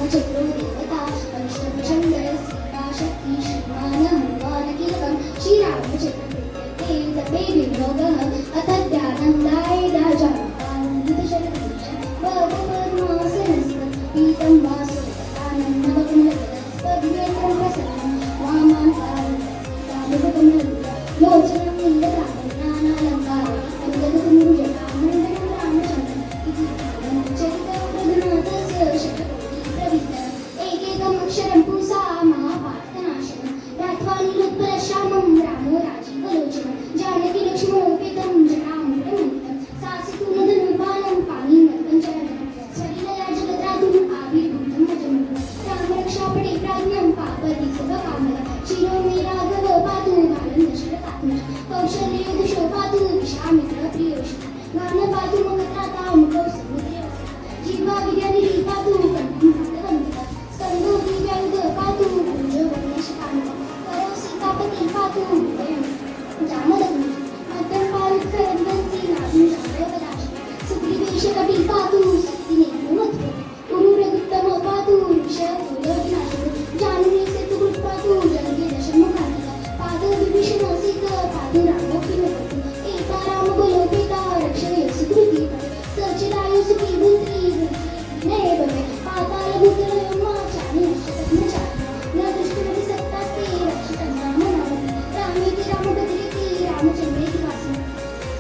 रामचंद्रो देवता पंचप्रचंड सीता शक्ती श्रीमान हनुमान कीलकम श्रीरामचंद्र ते जपे विनोदः अथ ध्यानंदाय राजानंदितशरदेश भवपद्मासनस्थ पीतं वासुदेवानन्दवकुण्डलपद्मेत्रं प्रसन्नं वामाङ्कारं लोचनं नीलरामज्ञानालङ्कारं अङ्गदकुण्डजटामण्डलं रामचन्द्रम् इति चरितप्रघ्नाथस्य शतकोटिप्रविद्धम् एकैकमक्षरं पुंसा महाभारतनाशनं रात्वानिरुत्पलश्यामं रामो राजीवलोचनं जानकीलक्ष्मणोपेतं जटामृतमन्वितं सासितूनधनुर्बाणं पाणिनर्पञ्चरणं स्वलीलया जगत्रातुम् आविर्भूतं अजमलं रामरक्षापटे प्राज्ञं पापति सर्वकामदं शिरो मे राघव पातु बालं दशरथात्मजं कौशल्ययुधशो पातु विश्वामित्रप्रियोषि गान पातु मगत्रातां कौसल्यप्रियोषि जिह्वा विद्यानिधि पातु कण्ठं भागवन्दितं स्कन्दो दिव्यायुध पातु भुजो गणेशकान्तं करो सीतापति पातु हृदयं जामदग्नि मध्यं पारुत्करन्दंसि नाभिं शाम्भवदाशि सुग्रीवेशकटी पातु शक्तिनेत्रुमध्वरे उरुरगुत्तम पातु ऋषभूलोविनाशो जानुनी सेतुकृत् पातु जङ्गे दशमुखान्तिका पाद विभीषण सीत पातु रामो किमपतु एता रामबलोपेता रक्षये सुकृती सचिरायु सुखी भूत्री विनये भवे पातालभूतलयोमा चानि नश्यतत्नचारि न दुष्टमपि सत्तास्ते रक्षितं रामनामति रामेति रामभद्रेति रामचन्द्रेति वासि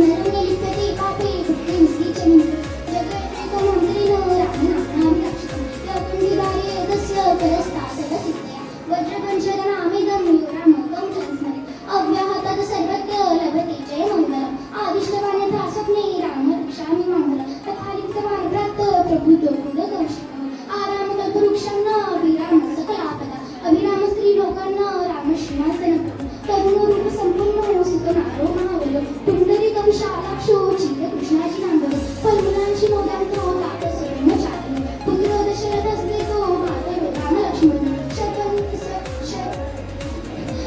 नरं लिप्यते पापे भुक्ते मुक्ति च मिन्द्र जगदेकमन्त्रेण रामनाम्नाभिरक्षितं यत्कुण्डिकार्ये तस्य परस्तासवसिद्धया वज्रपञ्चरनामेदं यो रामकं संस्मरे अव्याहतः सर्वत्र लभते जयमङ्गलम् आदिष्टवान् यथा स्वप्ने राम रक्षामि मङ्गलम् तथा लिप्तवान् भ्रात प्रभुतो कुलकौशिकः आरामकल्पवृक्षं न अभिराम सकलापदा अभिराम स्त्रीलोकान्न राम श्रीनिवासनप्रभु तरुणरूपसम्पन्नो सुतनारो महाबलो पुण्डरीकविशालाक्षो चिरकृष्णाजी नांदलो फल्गुणांशी मोदान्तो तापसब्रह्मचारिणो पुत्र दशरथस्तेतो मातरो रामलक्ष्मण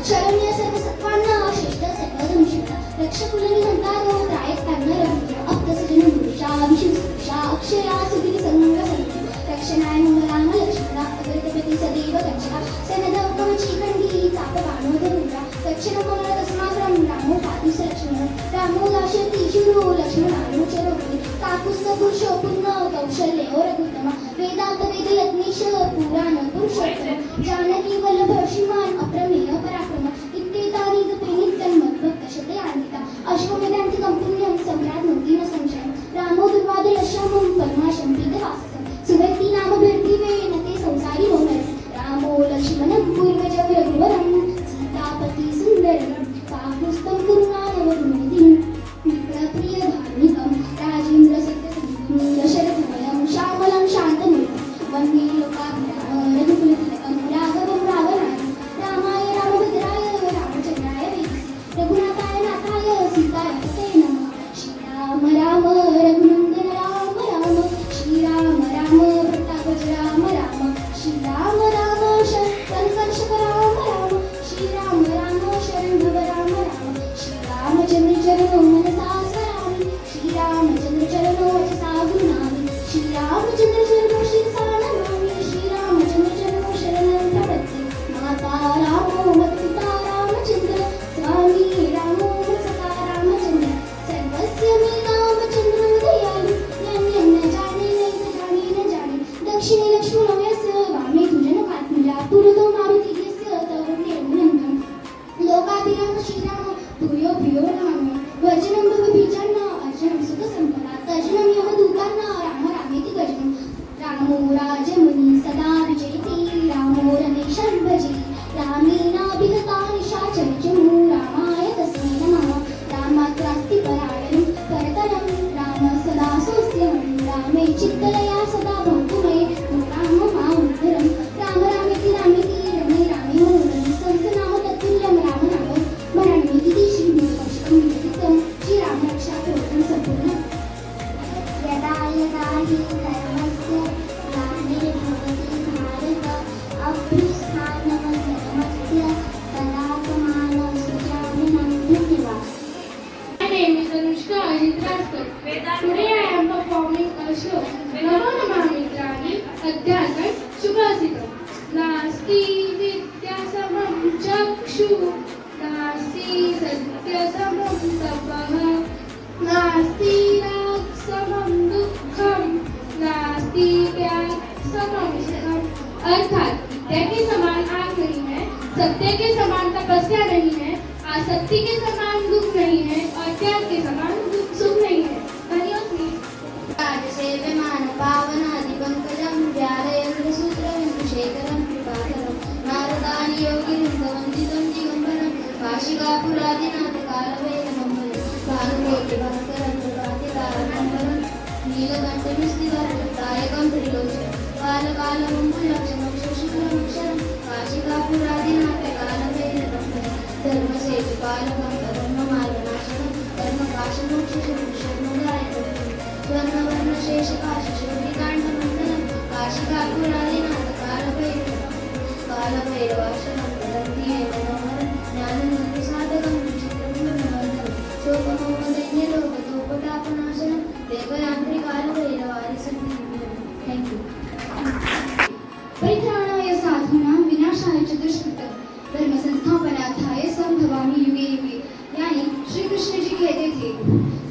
शरण्य सर्वसत्त्वान्न श्रेष्ठ सर्वधनुषित रक्षकुलनिहन्तारो त्रायक्तान्नरविद्र अप्तसजन पुरुषा विशुसुषा अक्षया सुदिनिसङ्गसन्ति रक्षणाय मङ्गलाम लक्ष्मणा अगरितपति सदैव कञ्चका सनदव कवचीखण्डी तापबाणोदरुद्रा दक्षिणमङ्गलतस्मात्रं रामो पातु स लक्ष्मणः रामो दाशरथी शूरो लक्ष्मणायो चरोपरि काकुत्स्थपुरुषो पुण्य कौशल्यो रघुत्तमा वेदान्तवेदयत्नेश पुराण पुरुषोत्तम जानकी वल्लभ श्रीमान् अप्रमेय पराक्रम इत्येतानि जपे नित्यं मद्भक्तशतयान्विता अश्वमेधान्तिकं पुण्यं सम्राट्नोति न संशयं रामो दुर्वादलश्यामं पद्माशं पीतवाससं सुव्यक्ति नामभिर्दिवेन ते संसारी मोहनः रामो लक्ष्मणं पूर्वजं रघुवरं सीतापति सुन्दरं काकुत्स्थं कुरुनानवधूतिं विप्लप्रियधार्मिकं राजेन्द्र सत्यसन्धुं दशरथमयं श्यामलं शान्तमूर्तिं वन्दे लोकाभिराम रघुकुलतिलकं राघवं रावणाय रामाय रामभद्राय रामचन्द्राय वेदसे रघुनाथाय नाथाय सीताय ते नमः श्रीराम राम रघुनन्दन राम राम श्रीराम राम प्रतापज राम राम श्रीराम राम संकर्षक राम राम श्रीराम राम शरणभव राम राम श्रीरामचन्द्र चरणो मनसा स्मरामि श्रीरामचन्द्र चरणो वचसा गृह्णामि श्रीरामचन्द्र चरणो शिरसा नमामि श्रीरामचन्द्र चरणो शरणं प्रपद्ये माता रामो मत्पिता रामचन्द्र स्वामी रामो सखा रामचन्द्र सर्वस्य मे रामचन्द्रो दयालु यन्यं न जाने न जाने दक्षिणे लक्ष्मणो यस्य वामे तु जनकात्मजा पुरतो मारुति यस्य तव प्रियमनन्तं लोकाभिराम श्रीराम भूयो भूयो नमामि वचनं भवबीजान्न अर्चनं सुखसम्पदा तर्जनं यमदूतान्न राम रामेति गजनं रामो राजमुनि सदा विजयति रामो रमेशं भजे रामेणाभिहता निशाचरजमो रामाय तस्मै नमः रामात्रास्ति परायणं परतरं राम सदा सोऽस्यहं रामे चित्तलया सदा भवतु मे राम मामुद्धरं राम रामेति रामे रामे मनोरमं संसनाम तत्तुल्यं राम नाम मराठीति श्रीमूलकौशिकं विदितं श्रीरामरक्षाकवचं सम्पूर्णं यदा यदा हि धर्मस्य ग्लानिर्भवति सत्य के समान आग नहीं है, सत्य के समान तपस्या नहीं है, आसक्ति के समान दुख नहीं है और त्याग के समान सुख नहीं है। सेव्यमान पावनादि पंकजं व्यालयेन्द्र सूत्रविन्दुशेखरं कृपाकरं नारदानि योगिवन्दितं दिगम्बरं काशिकापुरादिनाथ कालभैरवं भानुकोटिभास्करं प्रभातितारकम्बरं नीलकण्ठमिस्तिदायकं त्रिलोचनं कालकालमङ्गलक्षणं शशिकुलमक्षरं काशिकापुरादिनाथ कालभैरवं धर्मसेतुपालकं धर्ममार्गनाशनं धर्मकाशमोक्षशरणदायकं स्वर्णवर्णशेषकाशशूलिकाण्डमण्डलं काशिकापुरादिनाथ कालभैरवाशनं वदन्ति मनोहरं ज्ञानमुक्तिसाधकं विचित्रगुणवर्धनं शोकमोहदैन्यलोकतोपतापनाशनं देवयान्त्रिकालभैरवादिसन्धिं। Thank you. परित्राणाय साधूनां विनाशाय च दुष्कृतं धर्म संस्थापनार्थाय संभवामि युगे युगे। यानी श्री कृष्ण जी कहते थे,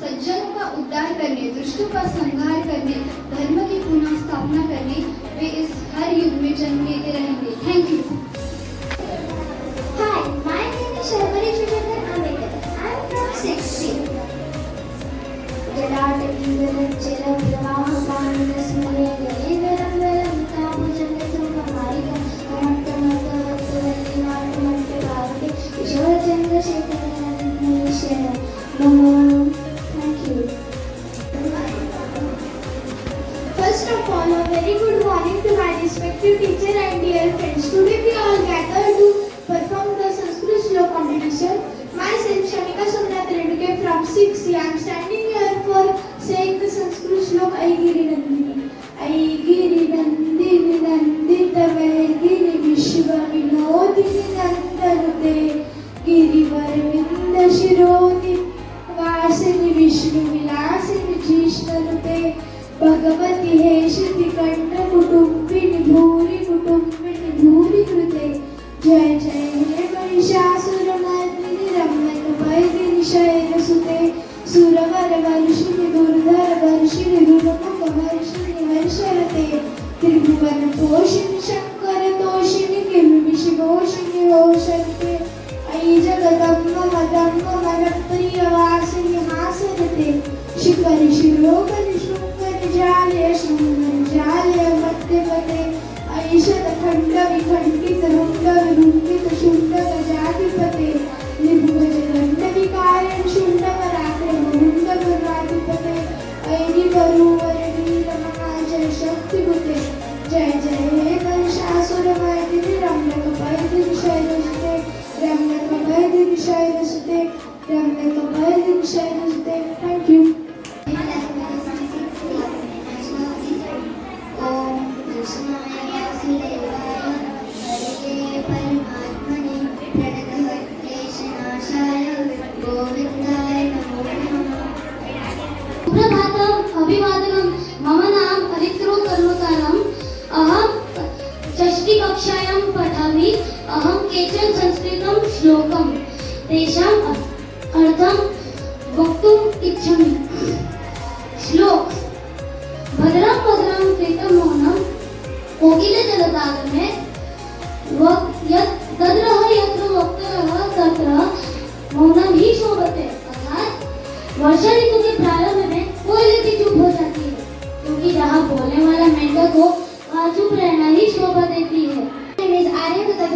सज्जनों का उद्धार करने, दुष्टों का संहार करने, धर्म की पुनः स्थापना करने वे इस हर युग में जन्म लेते रहेंगे। Thank you. Hi, my name is Sharmari Chudhakar Ambedkar. I am from 6th C. जलाटकीर्तनचलप्रवाहपानस्मरे गलेवरं वरं तापजगत्संहारिकं कमट्टमट्टवल्लिनाटमट्टभारते किशोरचन्द्रशेखरनन्दनीश्वरं नमो। Thank you. First of all, a very good morning to my respected teacher and dear friends. Today we all gathered to perform the Sanskrit Shlok competition. Myself, Shamika Somnath Redke from 6th. I am standing here for saying the Sanskrit Shlok Aigiri Nandini. Aigiri Nandini Nandita Vaigiri Vishwa Vinodini Nandanute Girivarvinda Shirodi Vasini Vishnu Vilasini Jishnanute Bhagavati Heshati Kanda Kutumbini Bhuri Kutumbini Bhuri Krute Jai Jai He Mahishasuramardini Ramnakapaidini Shairasute Suravara Varshini Durdhara Varshini Durmukha Varshini Varsharate Tribhuvana Poshini Shankara Toshini Kirmi Shivoshini Roshante Ai Jagadamma Madamma Manapriya Vasini Hasarate Shikari Shirokari Shungari Jalya Shungari Jalya Madhyapate Aishata Khanda Vikhandita Runda Virundita Shunda Gajadipate Nibhugaja Ganda Vikaran Shunda Varakrama Runda Varadipate Aini Varuvarani Ramanaja Shakti Bhute Jai Jai He Mahishasuramardini Ramnakapaidini Shairasute Ramnakapaidini Shairasute Ramnakapaidini Shairasute. Thank you. ओम कृष्णाय वासुदेवाय हरे परमात्मने प्रणतक्लेशनाशाय गोविन्दाय नमो नमः। सुप्रभातम् अभिवादनं। मम नाम हरित्रो कर्मकारम्। अहं षष्ठीकक्षायां पठामि। अहं केचन संस्कृतं श्लोकं तेषाम् अर्थं वक्तुम् इच्छामि। श्लोक भद्रं भद्रं कृतं मौनं कोकिलजलतागमे यत् तद्रः यत्र वक्तरः तत्र मौनं ही शोभते। अर्थात वर्षा ऋतु के प्रारंभ में कोयले की चुप हो जाती है, क्योंकि जहाँ बोलने वाला मेंढक हो वहाँ चुप रहना ही शोभा देती है। My name is Arya Dutta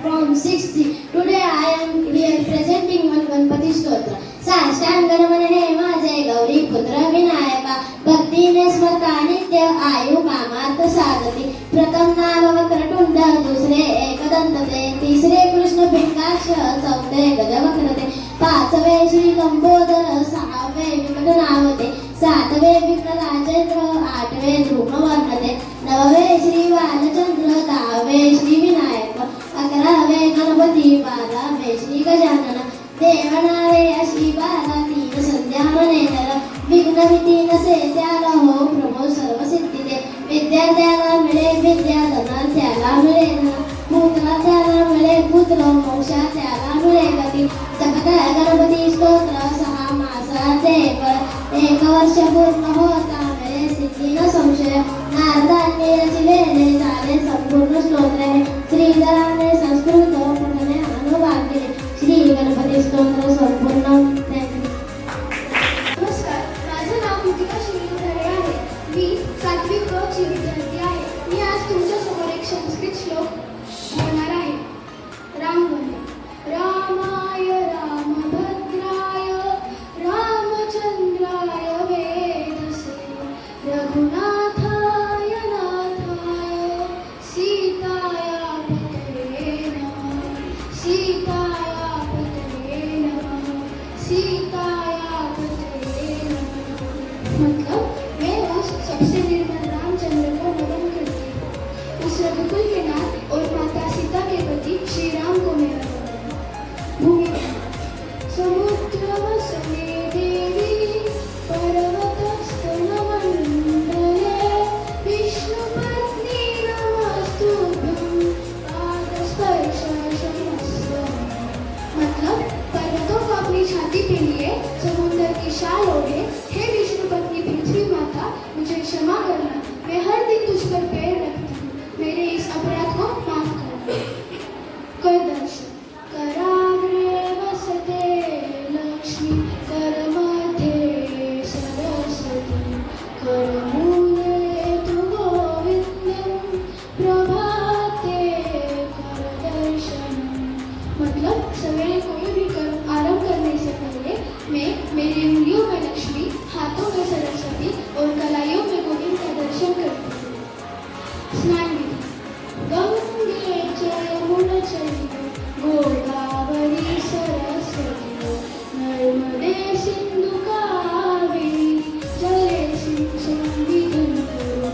from 6th. Today I am here presenting one Ganpati Stotra. साष्टांगनमने माझे गौरी पुत्र विनायका भक्तीने स्मरता नित्य आयु कामार्थ साधती। प्रथम नाम वक्रतुंड दुसरे एकदंतते तिसरे कृष्ण पिंगाक्ष चौथे गजवक्रते पाचवे श्री लंबोदर सहावे विकटनामते सातवे विप्रराजेंद्र आठवे ध्रुववर्णते नववे श्री बालचंद्र दहावे श्री विनायक अकरावे गणपती बारावे श्री गजानन देवनारे अशी बारा तीन संध्या मनेतर विघ्नमिती नसे त्याला हो प्रभो सर्व सिद्धी दे। विद्यार्थ्याला मिळे विद्या धनार्थ्याला मिळे धन पुत्रार्थ्याला मिळे पुत्र मोक्षा त्याला मिळे गती। जगत गणपती स्तोत्र 6 मासाचे फळ 1 वर्ष पूर्ण होता मिळे सिद्धी न संशय। नारदांनी रचिलेले झाले संपूर्ण स्तोत्र और माता सीता के पति श्री राम को मेरा वंदन। भूमि समुद्रवसने देवी पर्वतस्तनमण्डले विष्णुपत्नी नमस्तुभ्यं पादस्पर्शं शमस्व। मतलब पर्वतों को अपनी छाती पे लिए समुद्र की शाल ओढ़े, हे विष्णु पत्नी पृथ्वी माता, मुझे क्षमा करना, मैं हर दिन तुझ पर पैर रखती हूँ, मेरे इस अपराध को माफ करना। कर दर्शन कराग्रे वसते लक्ष्मी करमध्ये सरस्वती करमूले तु गोविंदं प्रभाते कर दर्शन। मतलब सवेरे कोई भी आरंभ करने से पहले मैं मेरी उंगलियों में लक्ष्मी, हाथों में सरस्वती और कलाइयों में गोविंद का दर्शन करती हूँ। स्नान विधि गंगे च यमुनचैव गोदावरी सरस्वती नर्मदे सिंधु कावेरी जलेस्मिन् संविधिं कुरु।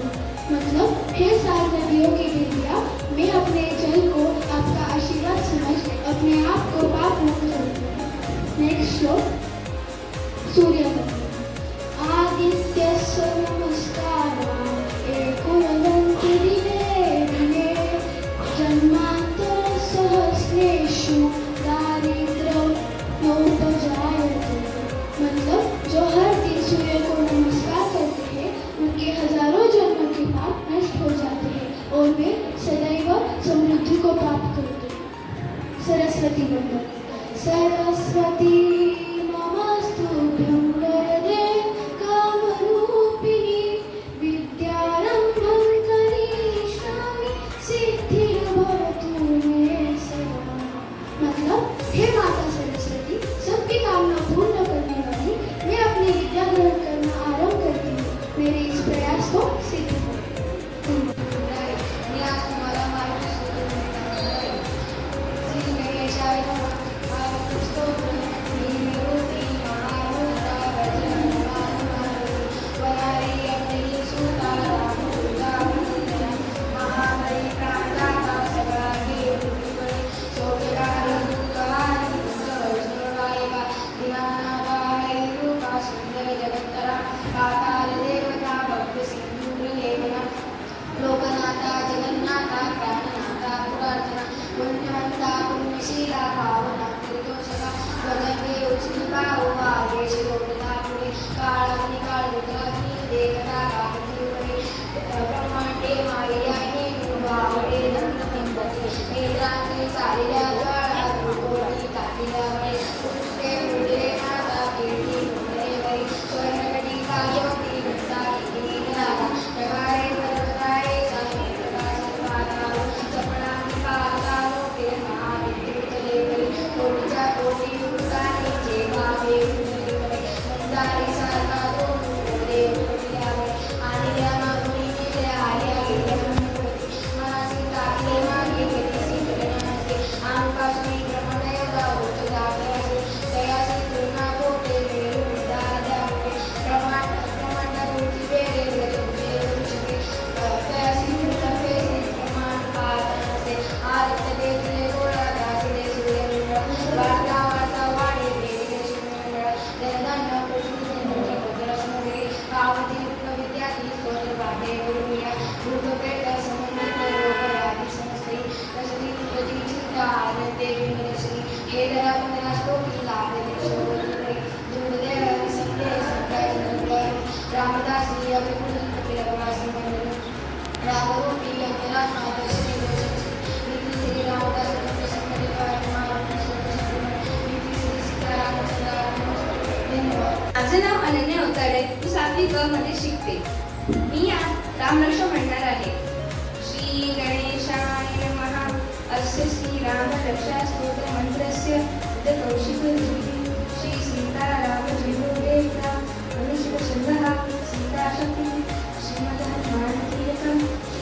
मतलब हे सात नदियों की देविया, मैं अपने जल को आपका आशीर्वाद समझ अपने आप को पाप मुक्त करती हूँ। नेक्स्ट श्लोक सूर्य आदित्यस्य नमस्कारा एकोनदन्ति दिने दिने जन्मांतर सहस्रेषु दारिद्र्यं नोपजायते। मतलब जो हर दिन सूर्य को नमस्कार करते हैं उनके हजारों जन्मों के पाप नष्ट हो जाते हैं और वे सदैव समृद्धि को प्राप्त करते हैं। सरस्वती वंदन सरस्वती नमस्तुभ्यं वरदे कामरूपिणी विद्यारम्भं करिष्यामि सिद्धिर्भवतु मे सदा। मतलब हे माता सरस्वती, सबकी कामना पूर्ण करने वाली, मैं अपनी विद्या ग्रहण करना आरंभ करती हूँ, मेरे इस प्रयास को सिद्ध करो। मी आज तुम्हाला मार्गदर्शन करणार आहे। श्री गणेशाय नमः। स्तोत्र नीरोती महारुद्रा वज्रमानमारुति वरारी अग्नि सुतारा भूता वन्दना महाबली प्राणदाता सदागे भूतबली शोभकारी दुःखहारी सर्वैश्वर्यवाहिका दिनानाथाय रूपा सुन्दर जगत्तरा पाताल देवता भक्त सिंधुलेखना लोकनाथा जगन्नाथा प्राणनाथा पुरार्चना पुण्यवंता पुण्यशीला भावना निर्दोषका वदने उच्ची भाव आगे शिरोधना पुढे काळाग्नी काळभद्राग्नी देखता कामतीवरे ब्रह्मांडे माययाने भावडे दंतपिंडते नेत्रांती चालिल्या ज्वाळा गोडी काटिल्या वळे पुष्पे फुले माता कीर्ती फुले वरी स्वर्णकटी कायोती घंटा किती नागा जगारे पर्वताये सांगे प्रकाश पाताळो चपळांनी पाताळो ते महाविद्युतले वरी कोटीच्या कोटी उडतानी जे भावे उडले वरे मंदारी सारखा तो देव पडल्यावर आलेल्या मागुनी गेल्या आल्या गेल्या मनोरती मनासी टाकले मागे गेलीसी करण्याचे आमकाशी ब्रह्मदेवता होत जागराचे दयासी तुलना कोटे वेळू दाद्यामुळे ब्रह्मांड मूर्ती वेळे वेळे वृषभे दयासी तुलनाचे ब्रह्मांड पादनसे आदित्य देवले गोळा दासिले सूर्यमंडळ वार्ता वार्ता वाढे वेळे सूर्यमंडळ जलदान पृथ्वी भद्रसमुद्रे पावती विद्यार्थी स्तोत्र पाठे गुरुया भूतपेट समन्वित रोगयादी समस्ते रसती प्रति चिंता आनंदे विमलश्री हे दया मंगला स्तोत्री लाभले शोभते दुर्देव विसंते संकाय जन्मकर रामदासी अभिपुरी कपिलवासी मंडल रामरूपी अंतरात्मा दर्शनी दर्शनी नीति श्री रामदास संकलिताय महाराज नीति श्री सीतारामचंद्र धन्यवाद। माझे नाव अनन्या अवताडे, मी 7वी क मध्ये शिकते। मी आज रामरक्षा म्हणणार आहे। श्री गणेशाय नमः। अस्य श्री राम रक्षा स्तोत्र मंत्रस्य कौशिकरुचिः श्री सीताराम जीवोदेवता मनुष्य छन्दः सीता शक्ति श्रीमद्भारतीयकं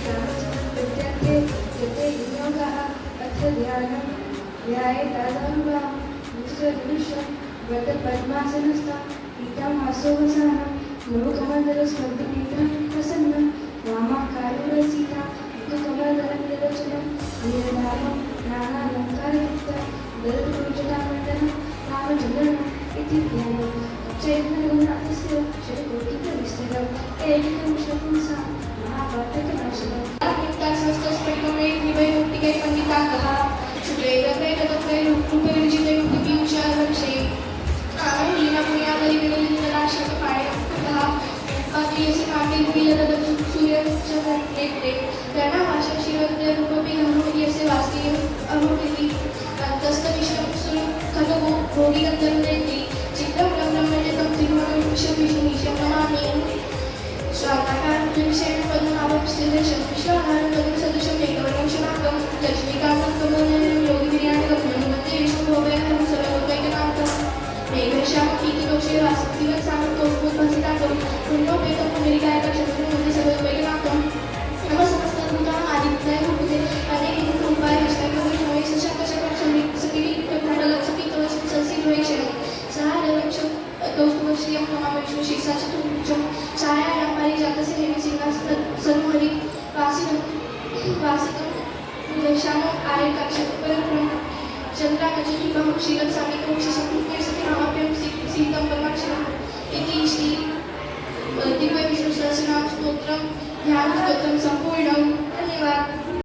रामचन्द्र विद्यार्थे यते विनियोगः अथ ध्यानं ध्यायेतादनुगा मुच्यदृश्य व्रत पद्मासनस्था पीताम्बरसोऽवसानं नवकमलदलस्पर्धिनेत्रं प्रसन्नं वामाकारुरसीता मुखकमलदलनिलोचनं परागः शुक्ले गते गतत्वे रूपे विजिते रूपपीयूषवर्षे लीना पुण्यावलिविनिन्दनाशकपाणिः अक्रियसे कान्ते नीलददतु सूर्यचन्द्रनेत्रे गणाभाषा शिरोद्य रूपपि गम्भीर्यस्य वास्तियम् अमुकिति तस्तविश्वं सुखगो भोगी गन्धर्वनेत्रि चित्तं ब्रह्मण्यतं तिरुमलं विश्वविष्णुमीशं नमामि स्वाकाकारं विषयं पद्मनाभं स्थिरशं विश्वाधारं पदं सदृशं मेघवर्णं शनाकं लक्ष्मीकान्तं कमलनयनं योगिवीर्याणकं मणिमध्ये विष्णुभोगयहं सर्वलोकैकनाथं मेघश्यामं कीर्तिदोषे वासक्तिवत्सामं कौस्तुभोद्भसिताकं पुण्योपेतं पुण्डरीकायकक्षत्रं सर्वलोकैकनाथं नमः समस्तभूतानां आदित्याय भूते अनेक रूपाय विष्णवे नमः सशक्तचक्रं सपिलिकमण्डलसपितवचं संसिद्वेषं सहारवक्षं कौस्तुभश्रियं नमामि विष्णुशीर्षाचतुर्भुजं छायायां पारिजातस्य हेमसिंहासनं सन्महरि वासितं श्यामम् आर्यकाक्षपरं चन्द्राकचुम्बं श्रीवत्सामिकं शिशुपुष्पसतिमाप्यं सीतं परमाक्षरम् इति श्री दिव्यविष्णुसहस्रनाम स्तोत्रं ध्यानस्तोत्रं सम्पूर्णं धन्यवाद।